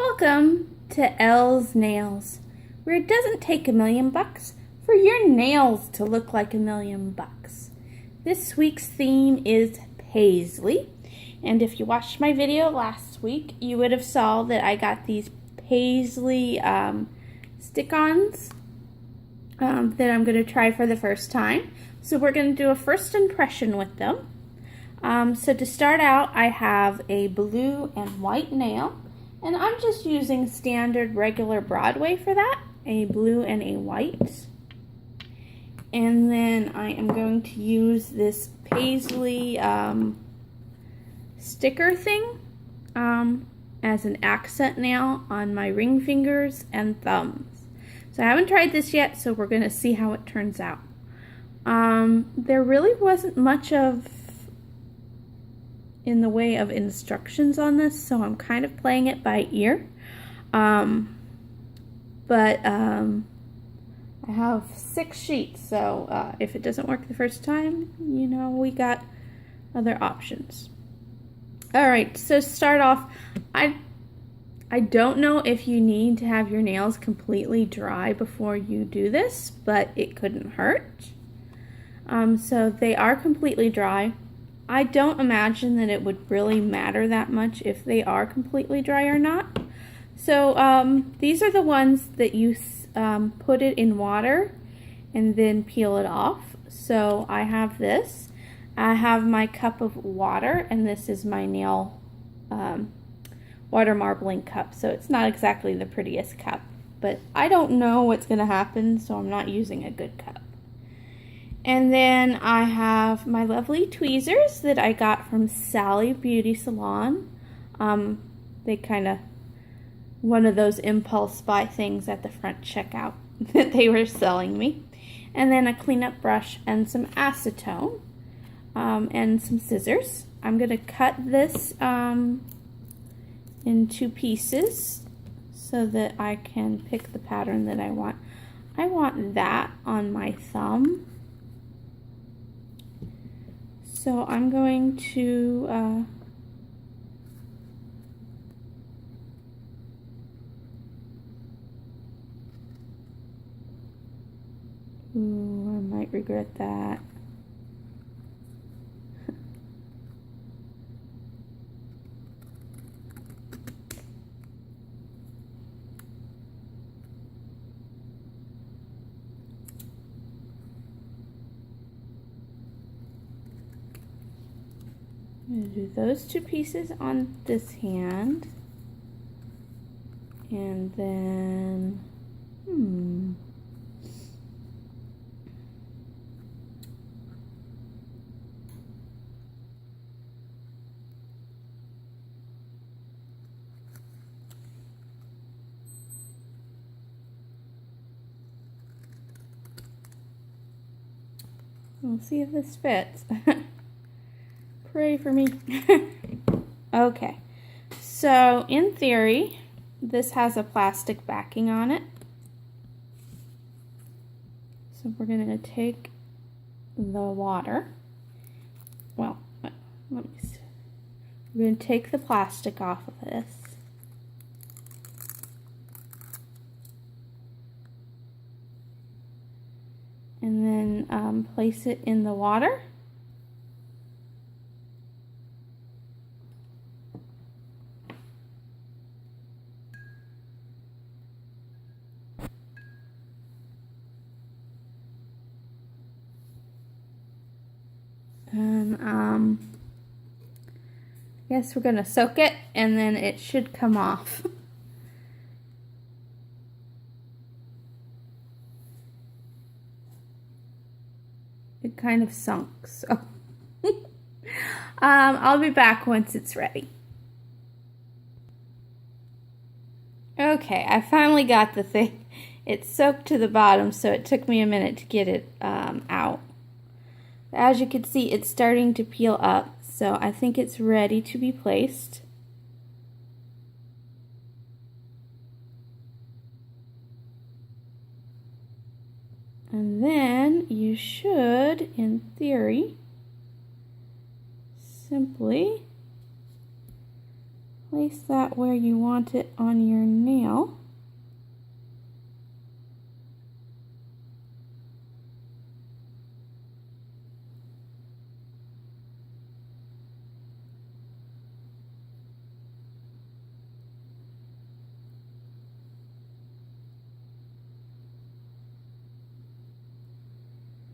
Welcome to Elle's Nails, where it doesn't take $1,000,000 for your nails to look like $1,000,000. This week's theme is Paisley, and if you watched my video last week, you would have saw that I got these Paisley stick-ons that I'm going to try for the first time. So we're going to do a first impression with them. So to start out, I have a blue and white nail. And I'm just using standard regular Broadway for that, a blue and a white. And then I am going to use this Paisley sticker thing as an accent nail on my ring fingers and thumbs. So I haven't tried this yet, so we're going to see how it turns out. There really wasn't much in the way of instructions on this, so I'm kind of playing it by ear. I have 6 sheets, so if it doesn't work the first time, you know, we got other options. Alright, so to start off, I don't know if you need to have your nails completely dry before you do this, but it couldn't hurt. So they are completely dry. I don't imagine that it would really matter that much if they are completely dry or not. So these are the ones that you put it in water and then peel it off. So I have this. I have my cup of water, and this is my nail water marbling cup. So it's not exactly the prettiest cup, but I don't know what's going to happen, so I'm not using a good cup. And then I have my lovely tweezers that I got from Sally Beauty Salon. They kind of, one of those impulse buy things at the front checkout that they were selling me. And then a cleanup brush and some acetone and some scissors. I'm going to cut this in 2 pieces so that I can pick the pattern that I want. I want that on my thumb. So I'm going to I might regret that. I'm going to do those 2 pieces on this hand, and then we'll see if this fits. Pray for me. Okay, so in theory, this has a plastic backing on it. So we're going to take the water. Well, let me see. We're going to take the plastic off of this. And then place it in the water. And I guess we're going to soak it, and then it should come off. It kind of sunk, so I'll be back once it's ready. Okay, I finally got the thing. It soaked to the bottom, so it took me a minute to get it out. As you can see, it's starting to peel up, so I think it's ready to be placed. And then you should, in theory, simply place that where you want it on your nail.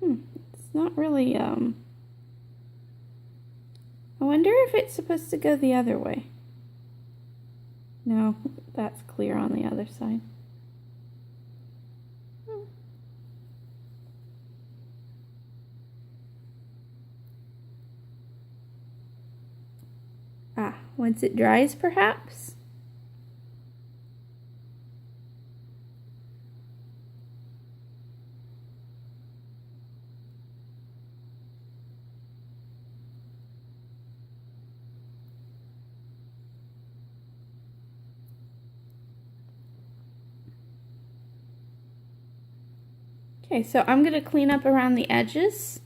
It's not really, I wonder if it's supposed to go the other way. No, that's clear on the other side. Once it dries, perhaps? Okay, so I'm going to clean up around the edges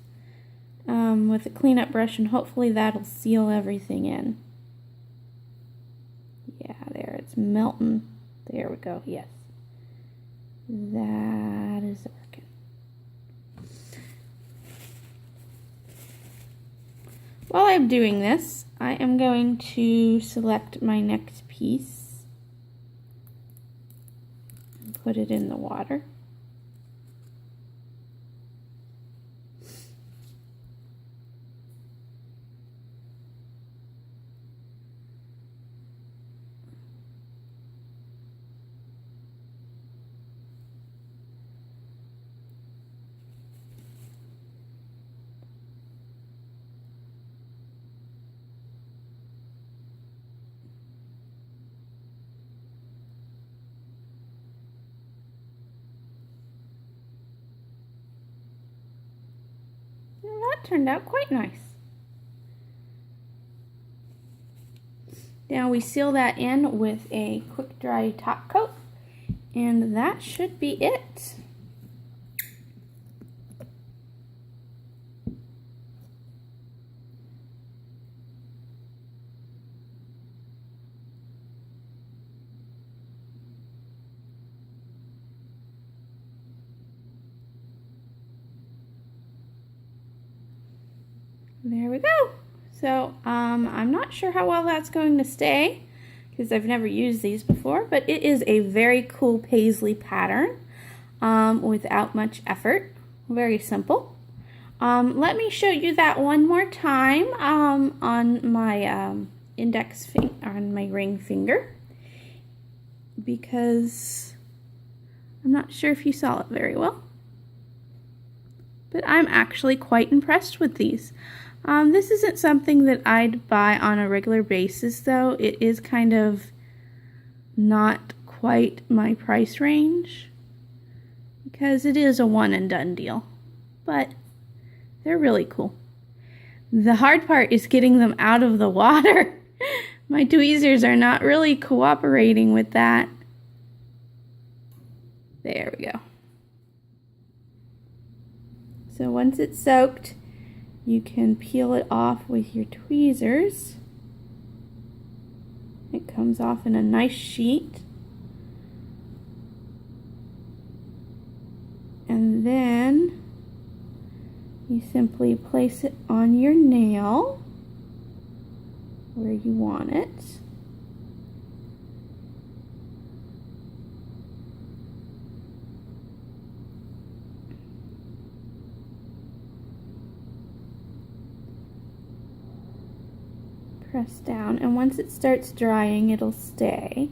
with a cleanup brush, and hopefully that'll seal everything in. Yeah, there, it's melting. There we go, yes. That is working. While I'm doing this, I am going to select my next piece and put it in the water. That turned out quite nice. Now we seal that in with a quick dry top coat, and that should be it. There we go. So I'm not sure how well that's going to stay because I've never used these before, but it is a very cool Paisley pattern without much effort. Very simple. Let me show you that one more time on my on my ring finger, because I'm not sure if you saw it very well. But I'm actually quite impressed with these. This isn't something that I'd buy on a regular basis, though. It is kind of not quite my price range because it is a one and done deal. But they're really cool. The hard part is getting them out of the water. My tweezers are not really cooperating with that. There we go. So once it's soaked, you can peel it off with your tweezers. It comes off in a nice sheet. And then you simply place it on your nail where you want it. Press down, and once it starts drying, it'll stay.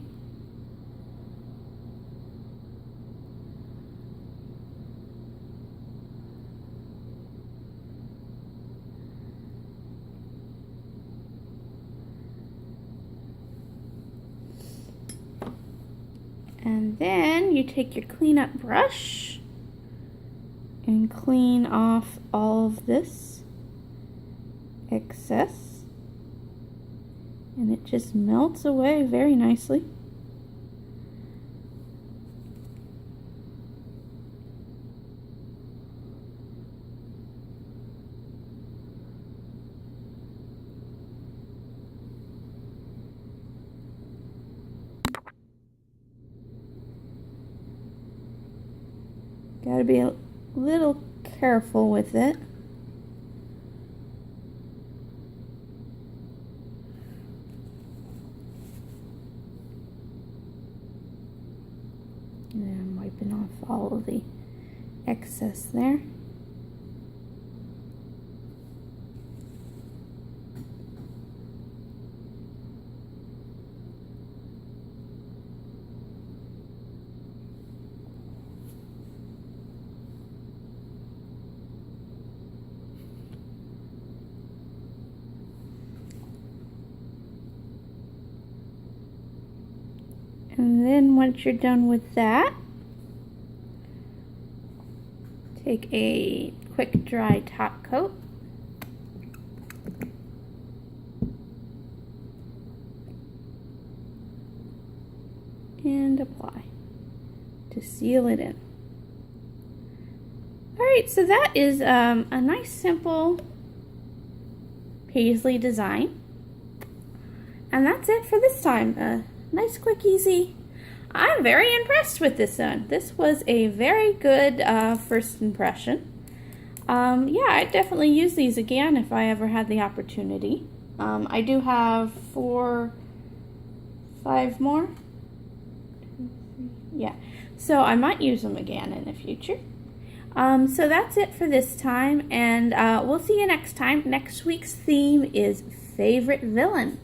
And then you take your cleanup brush and clean off all of this excess. And it just melts away very nicely. Gotta be a little careful with it. And I'm wiping off all of the excess there. And then once you're done with that, take a quick dry top coat. And apply to seal it in. Alright, so that is a nice simple Paisley design. And that's it for this time. Nice, quick, easy. I'm very impressed with this one. This was a very good first impression. Yeah, I'd definitely use these again if I ever had the opportunity. I do have 5 more. Yeah, so I might use them again in the future. So that's it for this time, and we'll see you next time. Next week's theme is favorite villain.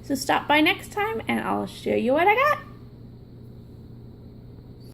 So stop by next time and I'll show you what I got.